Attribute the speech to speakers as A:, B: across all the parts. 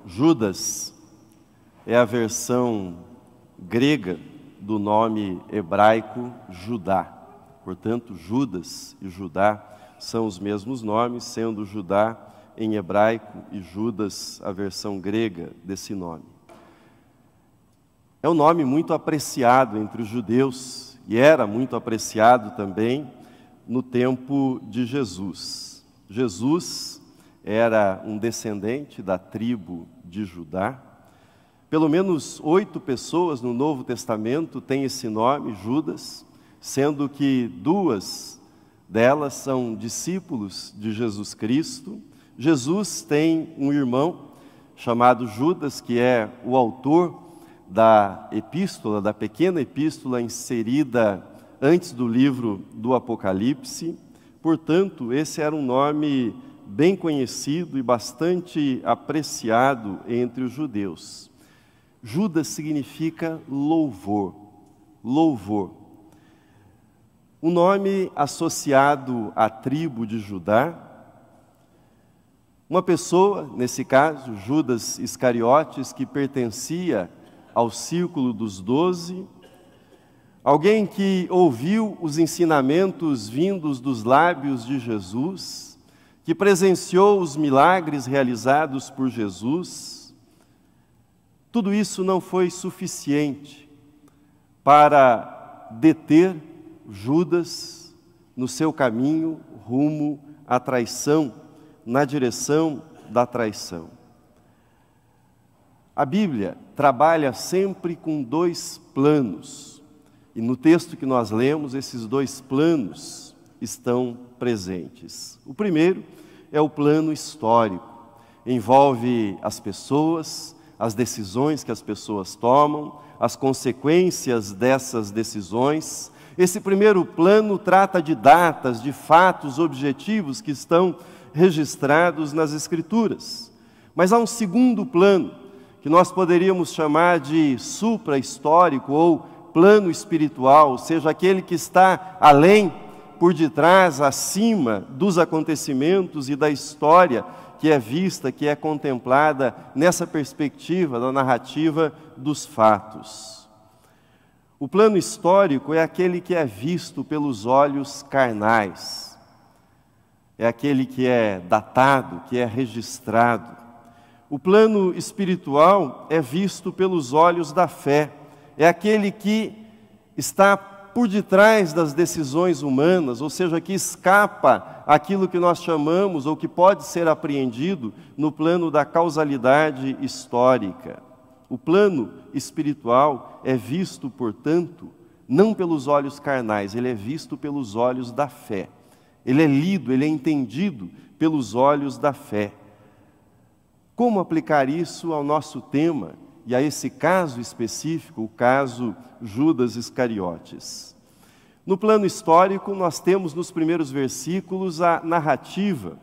A: Judas é a versão grega do nome hebraico Judá. Portanto, Judas e Judá são os mesmos nomes, sendo Judá em hebraico e Judas a versão grega desse nome. É um nome muito apreciado entre os judeus e era muito apreciado também no tempo de Jesus. Jesus era um descendente da tribo de Judá. Pelo menos 8 pessoas no Novo Testamento têm esse nome, Judas, sendo que 2 delas são discípulos de Jesus Cristo. Jesus tem um irmão chamado Judas, que é o autor da epístola, da pequena epístola inserida antes do livro do Apocalipse. Portanto, esse era um nome bem conhecido e bastante apreciado entre os judeus. Judas significa louvor, louvor. Um nome associado à tribo de Judá. Uma pessoa, nesse caso, Judas Iscariotes, que pertencia ao círculo dos 12, alguém que ouviu os ensinamentos vindos dos lábios de Jesus, que presenciou os milagres realizados por Jesus. Tudo isso não foi suficiente para deter Judas no seu caminho rumo à traição, na direção da traição. A Bíblia trabalha sempre com 2 planos, e no texto que nós lemos, esses 2 planos estão presentes. O primeiro é o plano histórico, envolve as pessoas, as decisões que as pessoas tomam, as consequências dessas decisões. Esse primeiro plano trata de datas, de fatos objetivos que estão registrados nas Escrituras. Mas há um segundo plano, que nós poderíamos chamar de supra-histórico ou plano espiritual, ou seja, aquele que está além, por detrás, acima dos acontecimentos e da história que é vista, que é contemplada nessa perspectiva da narrativa dos fatos. O plano histórico é aquele que é visto pelos olhos carnais, é aquele que é datado, que é registrado. O plano espiritual é visto pelos olhos da fé, é aquele que está por detrás das decisões humanas, ou seja, que escapa àquilo que nós chamamos, ou que pode ser apreendido no plano da causalidade histórica. O plano espiritual é visto, portanto, não pelos olhos carnais, ele é visto pelos olhos da fé. Ele é lido, ele é entendido pelos olhos da fé. Como aplicar isso ao nosso tema e a esse caso específico, o caso Judas Iscariotes? No plano histórico, nós temos nos primeiros versículos a narrativa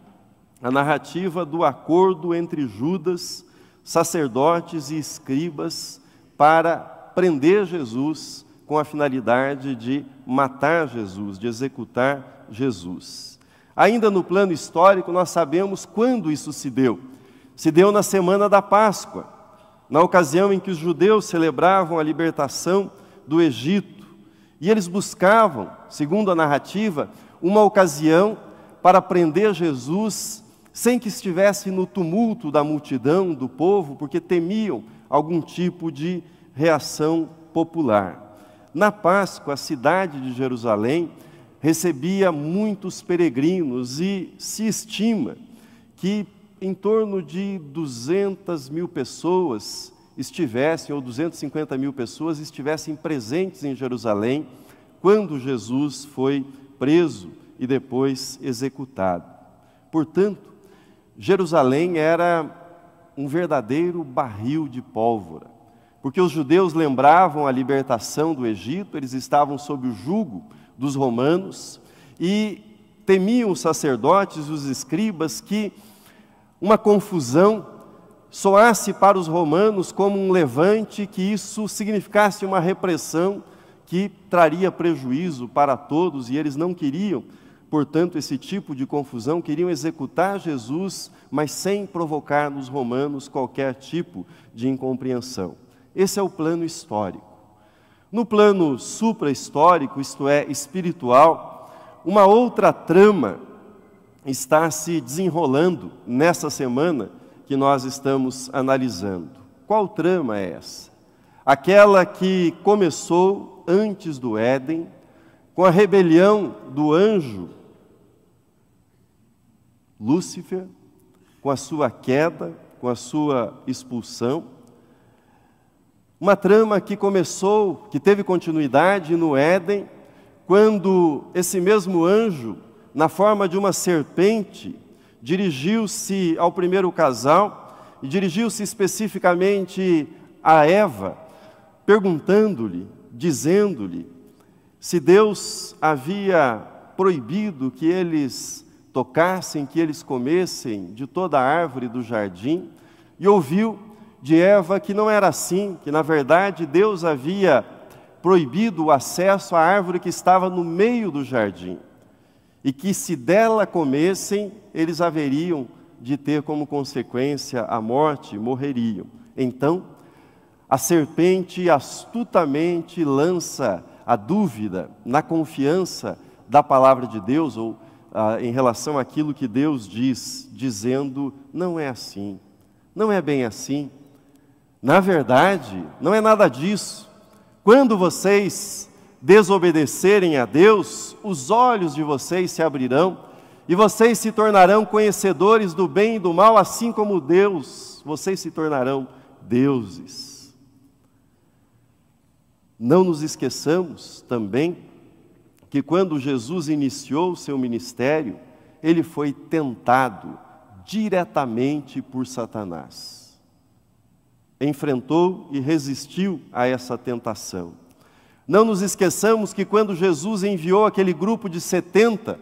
A: do acordo entre Judas, sacerdotes e escribas para prender Jesus com a finalidade de matar Jesus, de executar Jesus. Ainda no plano histórico, nós sabemos quando isso se deu. Se deu na semana da Páscoa, na ocasião em que os judeus celebravam a libertação do Egito. E eles buscavam, segundo a narrativa, uma ocasião para prender Jesus sem que estivesse no tumulto da multidão, do povo, porque temiam algum tipo de reação popular. Na Páscoa, a cidade de Jerusalém recebia muitos peregrinos e se estima que em torno de 200.000 pessoas estivessem, ou 250.000 pessoas estivessem presentes em Jerusalém quando Jesus foi preso e depois executado. Portanto, Jerusalém era um verdadeiro barril de pólvora, porque os judeus lembravam a libertação do Egito, eles estavam sob o jugo dos romanos e temiam os sacerdotes e os escribas que uma confusão soasse para os romanos como um levante, que isso significasse uma repressão que traria prejuízo para todos, e eles não queriam portanto, esse tipo de confusão, queriam executar Jesus, mas sem provocar nos romanos qualquer tipo de incompreensão. Esse é o plano histórico. No plano supra-histórico, isto é, espiritual, uma outra trama está se desenrolando nessa semana que nós estamos analisando. Qual trama é essa? Aquela que começou antes do Éden, com a rebelião do anjo Lúcifer, com a sua queda, com a sua expulsão. Uma trama que começou, que teve continuidade no Éden, quando esse mesmo anjo, na forma de uma serpente, dirigiu-se ao primeiro casal, e dirigiu-se especificamente a Eva, perguntando-lhe, dizendo-lhe, se Deus havia proibido que eles tocassem, que eles comessem de toda a árvore do jardim, e ouviu de Eva que não era assim, que na verdade Deus havia proibido o acesso à árvore que estava no meio do jardim, e que se dela comessem, eles haveriam de ter como consequência a morte, morreriam. Então, a serpente astutamente lança a dúvida na confiança da palavra de Deus, ou em relação àquilo que Deus diz, dizendo, não é assim, não é bem assim. Na verdade, não é nada disso. Quando vocês desobedecerem a Deus, os olhos de vocês se abrirão, e vocês se tornarão conhecedores do bem e do mal, assim como Deus, vocês se tornarão deuses. Não nos esqueçamos também que quando Jesus iniciou o seu ministério, ele foi tentado diretamente por Satanás. Enfrentou e resistiu a essa tentação. Não nos esqueçamos que quando Jesus enviou aquele grupo de 70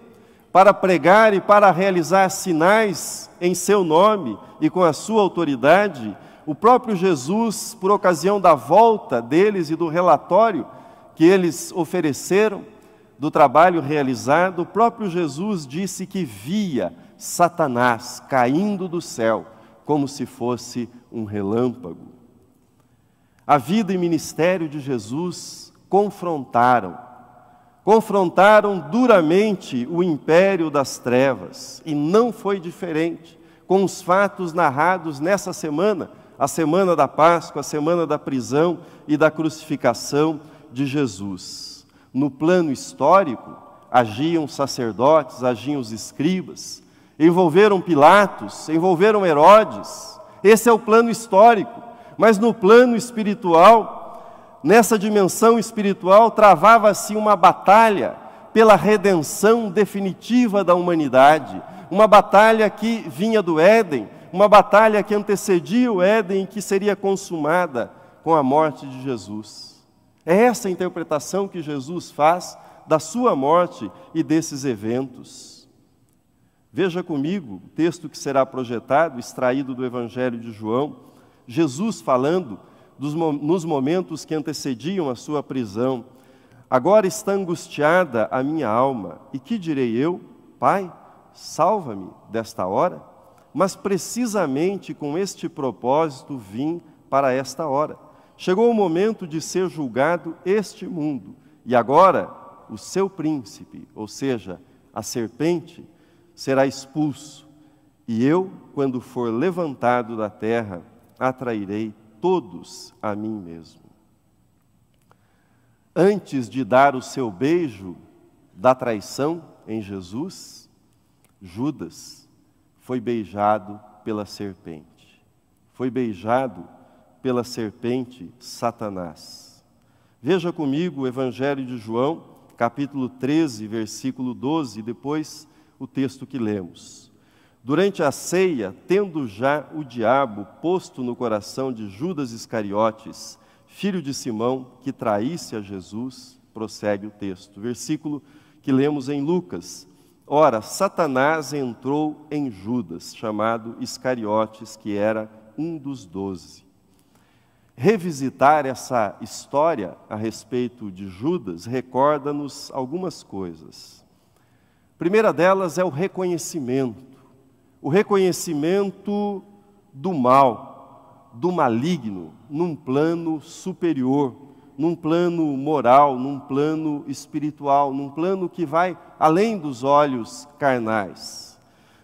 A: para pregar e para realizar sinais em seu nome e com a sua autoridade, o próprio Jesus, por ocasião da volta deles e do relatório que eles ofereceram, do trabalho realizado, o próprio Jesus disse que via Satanás caindo do céu, como se fosse um relâmpago. A vida e ministério de Jesus confrontaram duramente o império das trevas, e não foi diferente com os fatos narrados nessa semana, a semana da Páscoa, a semana da prisão e da crucificação de Jesus. No plano histórico, agiam sacerdotes, agiam os escribas, envolveram Pilatos, envolveram Herodes. Esse é o plano histórico. Mas no plano espiritual, nessa dimensão espiritual, travava-se uma batalha pela redenção definitiva da humanidade. Uma batalha que vinha do Éden, uma batalha que antecedia o Éden e que seria consumada com a morte de Jesus. É essa a interpretação que Jesus faz da sua morte e desses eventos. Veja comigo o texto que será projetado, extraído do Evangelho de João, Jesus falando nos momentos que antecediam a sua prisão. Agora está angustiada a minha alma, e que direi eu? Pai, salva-me desta hora? Mas precisamente com este propósito vim para esta hora. Chegou o momento de ser julgado este mundo, e agora o seu príncipe, ou seja, a serpente, será expulso, e eu, quando for levantado da terra, atrairei todos a mim mesmo. Antes de dar o seu beijo da traição em Jesus, Judas foi beijado pela serpente. Foi beijado pela serpente Satanás. Veja comigo o Evangelho de João, capítulo 13, versículo 12, e depois o texto que lemos. Durante a ceia, tendo já o diabo posto no coração de Judas Iscariotes, filho de Simão, que traísse a Jesus, prossegue o texto, versículo que lemos em Lucas. Ora, Satanás entrou em Judas, chamado Iscariotes, que era um dos 12. Revisitar essa história a respeito de Judas recorda-nos algumas coisas. A primeira delas é o reconhecimento do mal, do maligno, num plano superior, num plano moral, num plano espiritual, num plano que vai além dos olhos carnais.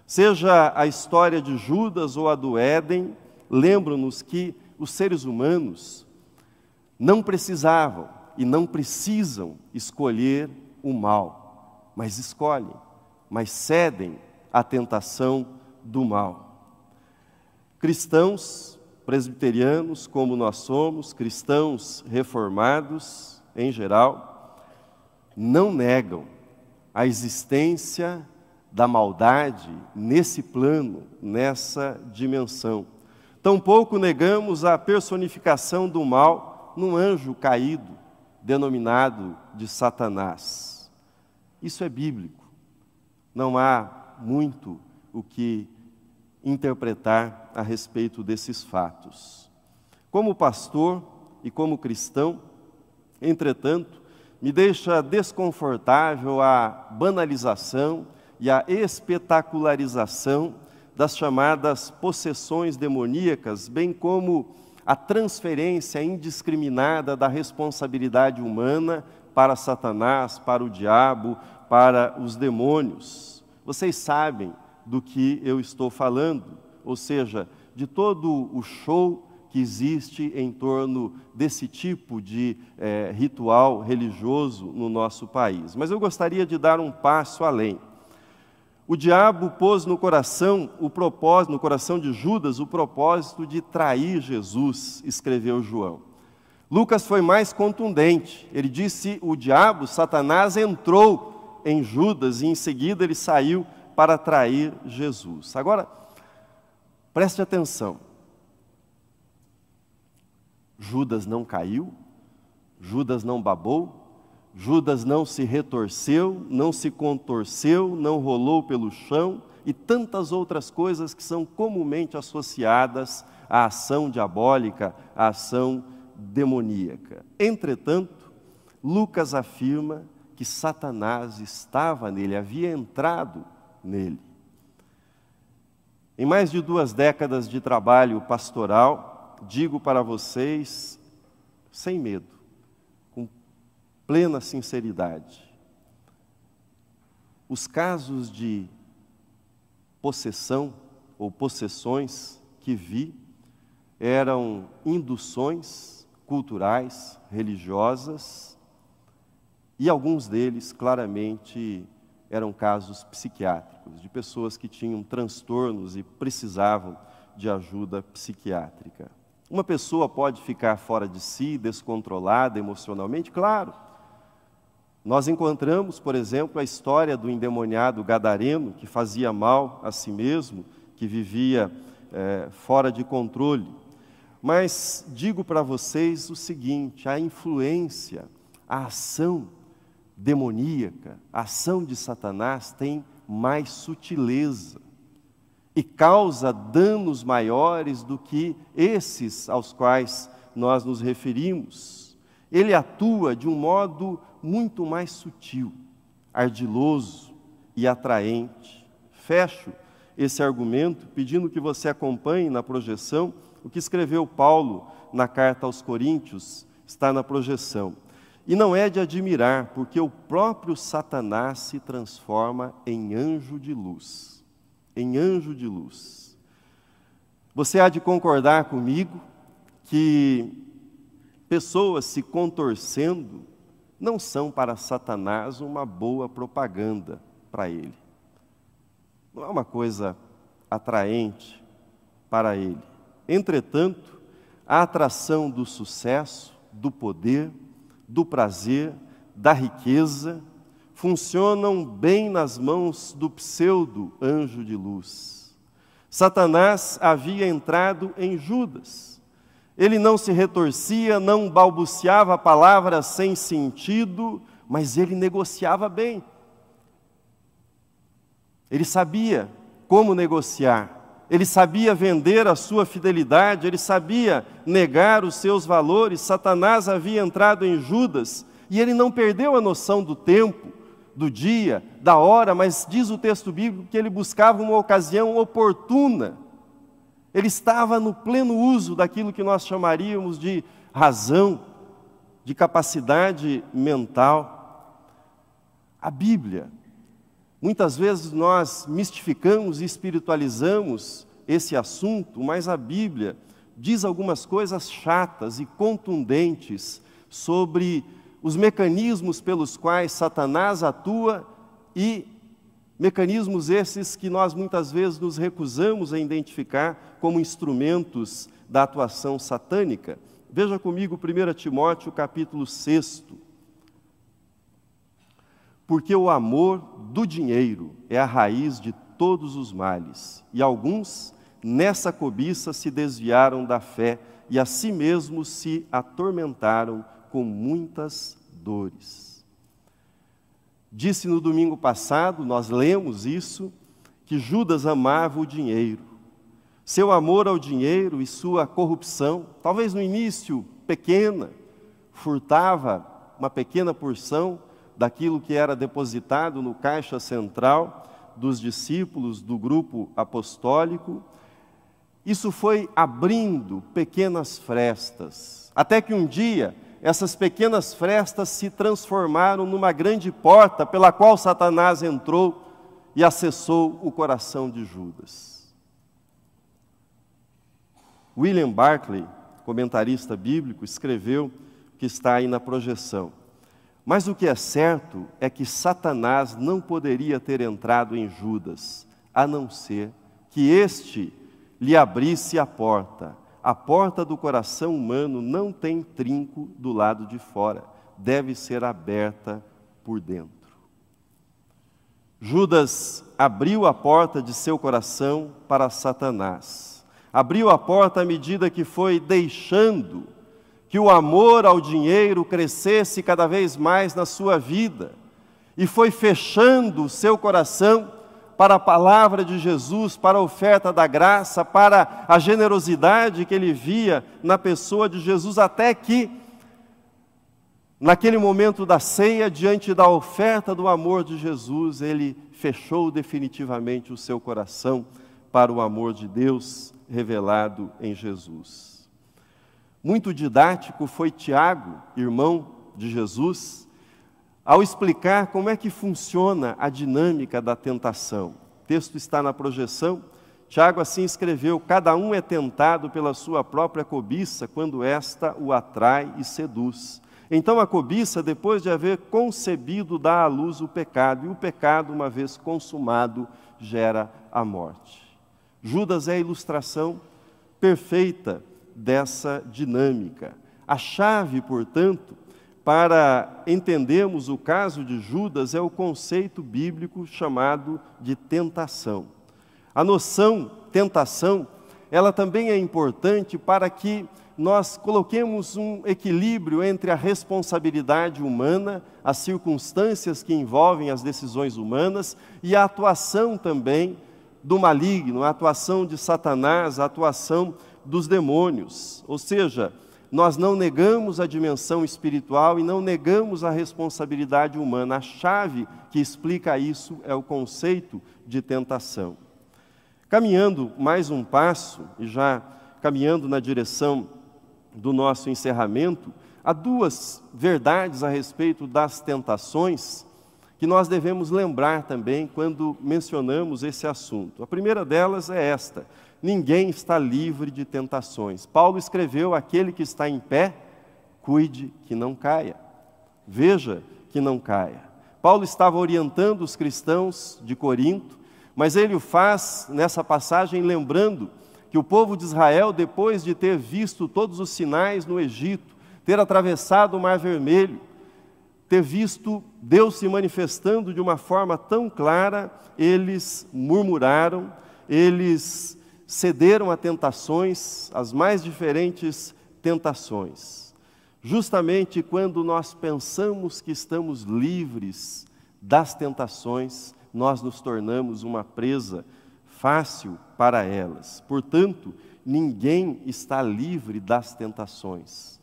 A: Seja a história de Judas ou a do Éden, lembram-nos que os seres humanos não precisavam e não precisam escolher o mal, mas escolhem, mas cedem à tentação do mal. Cristãos presbiterianos, como nós somos, cristãos reformados em geral, não negam a existência da maldade nesse plano, nessa dimensão. Tampouco negamos a personificação do mal num anjo caído, denominado de Satanás. Isso é bíblico. Não há muito o que interpretar a respeito desses fatos. Como pastor e como cristão, entretanto, me deixa desconfortável a banalização e a espetacularização das chamadas possessões demoníacas, bem como a transferência indiscriminada da responsabilidade humana para Satanás, para o diabo, para os demônios. Vocês sabem do que eu estou falando, ou seja, de todo o show que existe em torno desse tipo de ritual religioso no nosso país. Mas eu gostaria de dar um passo além. O diabo pôs no coração de Judas o propósito de trair Jesus, escreveu João. Lucas foi mais contundente. Ele disse: o diabo, Satanás, entrou em Judas e em seguida ele saiu para trair Jesus. Agora, preste atenção. Judas não caiu, Judas não babou, Judas não se retorceu, não se contorceu, não rolou pelo chão e tantas outras coisas que são comumente associadas à ação diabólica, à ação demoníaca. Entretanto, Lucas afirma que Satanás estava nele, havia entrado nele. Em mais de 2 décadas de trabalho pastoral, digo para vocês, sem medo, com plena sinceridade, os casos de possessão ou possessões que vi eram induções culturais, religiosas, e alguns deles claramente eram casos psiquiátricos, de pessoas que tinham transtornos e precisavam de ajuda psiquiátrica. Uma pessoa pode ficar fora de si, descontrolada emocionalmente? Claro. Nós encontramos, por exemplo, a história do endemoniado gadareno, que fazia mal a si mesmo, que vivia fora de controle. Mas digo para vocês o seguinte: a influência, a ação demoníaca, a ação de Satanás tem mais sutileza e causa danos maiores do que esses aos quais nós nos referimos. Ele atua de um modo muito mais sutil, ardiloso e atraente. Fecho esse argumento pedindo que você acompanhe na projeção o que escreveu Paulo na carta aos Coríntios, está na projeção. E não é de admirar, porque o próprio Satanás se transforma em anjo de luz. Em anjo de luz. Você há de concordar comigo que pessoas se contorcendo não são para Satanás uma boa propaganda para ele. Não é uma coisa atraente para ele. Entretanto, a atração do sucesso, do poder, do prazer, da riqueza, funcionam bem nas mãos do pseudo-anjo de luz. Satanás havia entrado em Judas. Ele não se retorcia, não balbuciava palavras sem sentido, mas ele negociava bem. Ele sabia como negociar. Ele sabia vender a sua fidelidade, ele sabia negar os seus valores. Satanás havia entrado em Judas e ele não perdeu a noção do tempo, do dia, da hora, mas diz o texto bíblico que ele buscava uma ocasião oportuna. Ele estava no pleno uso daquilo que nós chamaríamos de razão, de capacidade mental. A Bíblia, muitas vezes nós mistificamos e espiritualizamos esse assunto, mas a Bíblia diz algumas coisas chatas e contundentes sobre os mecanismos pelos quais Satanás atua e mecanismos esses que nós muitas vezes nos recusamos a identificar como instrumentos da atuação satânica. Veja comigo 1 Timóteo capítulo 6. Porque o amor do dinheiro é a raiz de todos os males, e alguns nessa cobiça se desviaram da fé e a si mesmos se atormentaram com muitas dores. Disse no domingo passado, nós lemos isso, que Judas amava o dinheiro. Seu amor ao dinheiro e sua corrupção, talvez no início pequena, furtava uma pequena porção daquilo que era depositado no caixa central dos discípulos do grupo apostólico. Isso foi abrindo pequenas frestas, até que um dia essas pequenas frestas se transformaram numa grande porta pela qual Satanás entrou e acessou o coração de Judas. William Barclay, comentarista bíblico, escreveu, que está aí na projeção: mas o que é certo é que Satanás não poderia ter entrado em Judas, a não ser que este lhe abrisse a porta. A porta do coração humano não tem trinco do lado de fora, deve ser aberta por dentro. Judas abriu a porta de seu coração para Satanás. Abriu a porta à medida que foi deixando que o amor ao dinheiro crescesse cada vez mais na sua vida, e foi fechando o seu coração para a palavra de Jesus, para a oferta da graça, para a generosidade que ele via na pessoa de Jesus, até que, naquele momento da ceia, diante da oferta do amor de Jesus, ele fechou definitivamente o seu coração para o amor de Deus revelado em Jesus. Muito didático foi Tiago, irmão de Jesus, ao explicar como é que funciona a dinâmica da tentação. O texto está na projeção. Tiago assim escreveu: cada um é tentado pela sua própria cobiça, quando esta o atrai e seduz. Então a cobiça, depois de haver concebido, dá à luz o pecado, e o pecado, uma vez consumado, gera a morte. Judas é a ilustração perfeita dessa dinâmica. A chave, portanto, para entendermos o caso de Judas é o conceito bíblico chamado de tentação. A noção tentação, ela também é importante para que nós coloquemos um equilíbrio entre a responsabilidade humana, as circunstâncias que envolvem as decisões humanas e a atuação também do maligno, a atuação de Satanás, a atuação dos demônios. Ou seja, nós não negamos a dimensão espiritual e não negamos a responsabilidade humana. A chave que explica isso é o conceito de tentação. Caminhando mais um passo, e já caminhando na direção do nosso encerramento, há duas verdades a respeito das tentações que nós devemos lembrar também quando mencionamos esse assunto. A primeira delas é esta: ninguém está livre de tentações. Paulo escreveu: aquele que está em pé, cuide que não caia. Veja que não caia. Paulo estava orientando os cristãos de Corinto, mas ele o faz nessa passagem lembrando que o povo de Israel, depois de ter visto todos os sinais no Egito, ter atravessado o Mar Vermelho, ter visto Deus se manifestando de uma forma tão clara, eles murmuraram, eles cederam a tentações, as mais diferentes tentações. Justamente quando nós pensamos que estamos livres das tentações, nós nos tornamos uma presa fácil para elas. Portanto, ninguém está livre das tentações.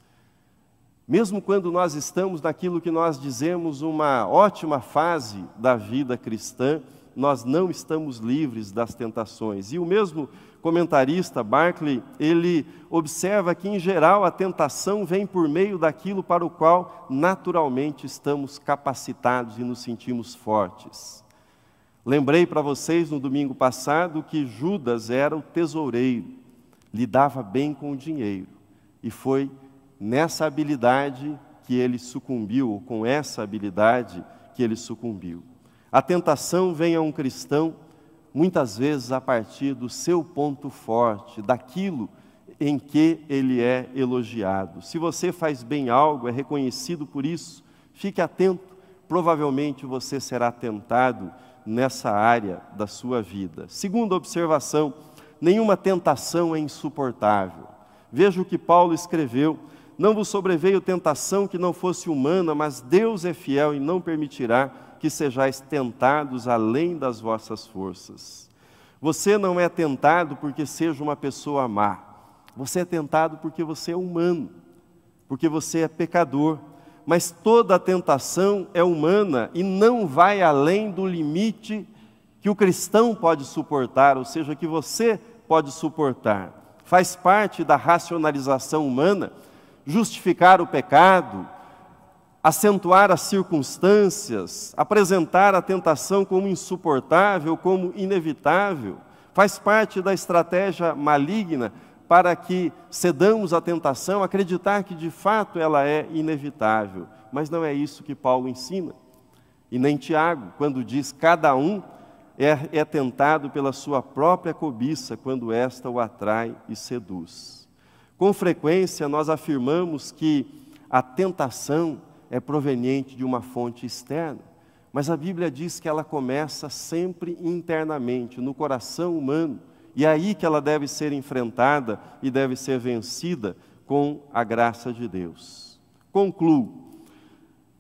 A: Mesmo quando nós estamos naquilo que nós dizemos uma ótima fase da vida cristã, nós não estamos livres das tentações. E o mesmo comentarista, Barclay, ele observa que, em geral, a tentação vem por meio daquilo para o qual naturalmente estamos capacitados e nos sentimos fortes. Lembrei para vocês no domingo passado que Judas era o tesoureiro, lidava bem com o dinheiro, e foi nessa habilidade que ele sucumbiu, ou com essa habilidade que ele sucumbiu. A tentação vem a um cristão, muitas vezes a partir do seu ponto forte, daquilo em que ele é elogiado. Se você faz bem algo, é reconhecido por isso, fique atento, provavelmente você será tentado nessa área da sua vida. Segunda observação, nenhuma tentação é insuportável. Veja o que Paulo escreveu: não vos sobreveio tentação que não fosse humana, mas Deus é fiel e não permitirá que sejais tentados além das vossas forças. Você não é tentado porque seja uma pessoa má. Você é tentado porque você é humano, porque você é pecador. Mas toda a tentação é humana e não vai além do limite que o cristão pode suportar, ou seja, que você pode suportar. Faz parte da racionalização humana justificar o pecado, acentuar as circunstâncias, apresentar a tentação como insuportável, como inevitável. Faz parte da estratégia maligna para que cedamos à tentação, acreditar que de fato ela é inevitável. Mas não é isso que Paulo ensina. E nem Tiago, quando diz: cada um é tentado pela sua própria cobiça, quando esta o atrai e seduz. Com frequência nós afirmamos que a tentação é proveniente de uma fonte externa, mas a Bíblia diz que ela começa sempre internamente, no coração humano, e é aí que ela deve ser enfrentada e deve ser vencida com a graça de Deus. Concluo.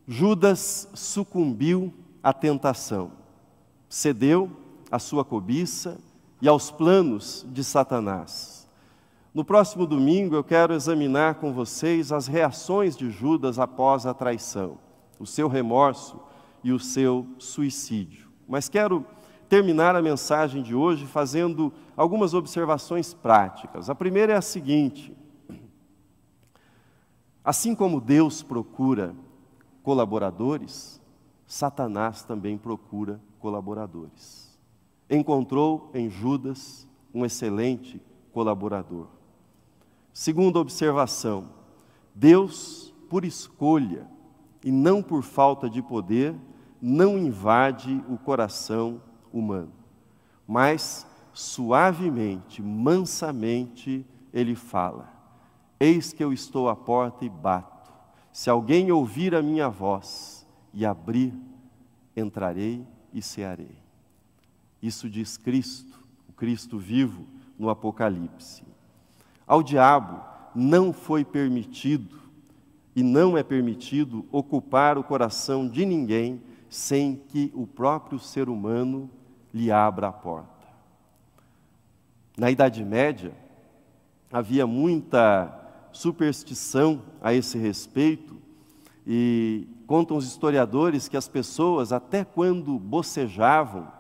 A: Judas sucumbiu à tentação, cedeu à sua cobiça e aos planos de Satanás. No próximo domingo eu quero examinar com vocês as reações de Judas após a traição, o seu remorso e o seu suicídio. Mas quero terminar a mensagem de hoje fazendo algumas observações práticas. A primeira é a seguinte: assim como Deus procura colaboradores, Satanás também procura colaboradores. Encontrou em Judas um excelente colaborador. Segunda observação: Deus, por escolha e não por falta de poder, não invade o coração humano, mas suavemente, mansamente, Ele fala: eis que eu estou à porta e bato. Se alguém ouvir a minha voz e abrir, entrarei e cearei. Isso diz Cristo, o Cristo vivo no Apocalipse. Ao diabo não foi permitido e não é permitido ocupar o coração de ninguém sem que o próprio ser humano lhe abra a porta. Na Idade Média, havia muita superstição a esse respeito, e contam os historiadores que as pessoas, até quando bocejavam,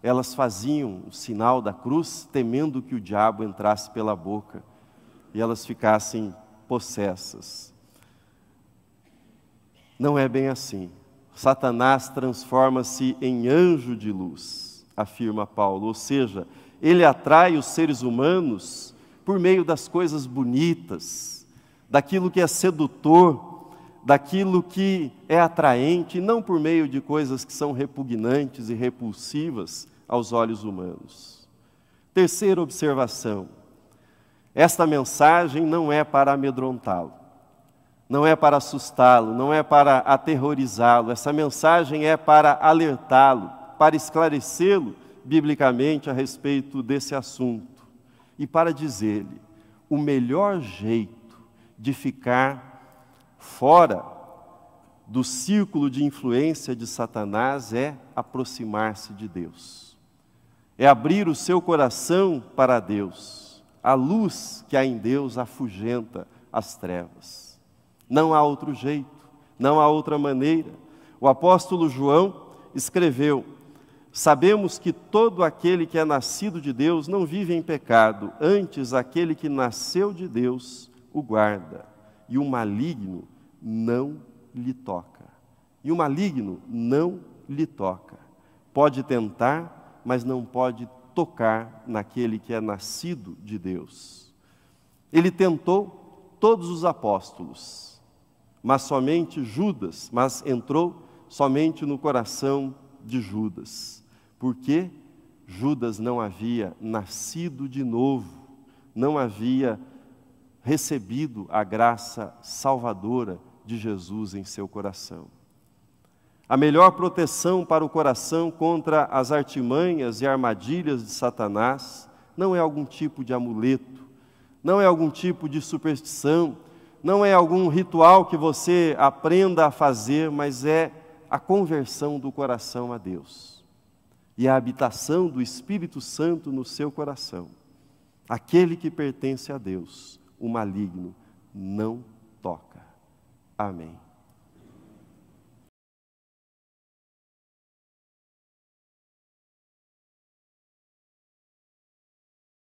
A: elas faziam o sinal da cruz, temendo que o diabo entrasse pela boca e elas ficassem possessas. Não é bem assim. Satanás transforma-se em anjo de luz, afirma Paulo, ou seja, ele atrai os seres humanos por meio das coisas bonitas, daquilo que é sedutor, daquilo que é atraente, não por meio de coisas que são repugnantes e repulsivas aos olhos humanos. Terceira observação: esta mensagem não é para amedrontá-lo, não é para assustá-lo, não é para aterrorizá-lo. Essa mensagem é para alertá-lo, para esclarecê-lo biblicamente a respeito desse assunto e para dizer-lhe: o melhor jeito de ficar fora do círculo de influência de Satanás é aproximar-se de Deus, é abrir o seu coração para Deus. A luz que há em Deus afugenta as trevas. Não há outro jeito, não há outra maneira. O apóstolo João escreveu: sabemos que todo aquele que é nascido de Deus não vive em pecado, antes aquele que nasceu de Deus o guarda, e o maligno não lhe toca. E o maligno não lhe toca. Pode tentar, mas não pode tocar naquele que é nascido de Deus. Ele tentou todos os apóstolos, mas entrou somente no coração de Judas, porque Judas não havia nascido de novo, não havia recebido a graça salvadora de Jesus em seu coração. A melhor proteção para o coração contra as artimanhas e armadilhas de Satanás não é algum tipo de amuleto, não é algum tipo de superstição, não é algum ritual que você aprenda a fazer, mas é a conversão do coração a Deus e a habitação do Espírito Santo no seu coração. Aquele que pertence a Deus, o maligno não toca. Amém.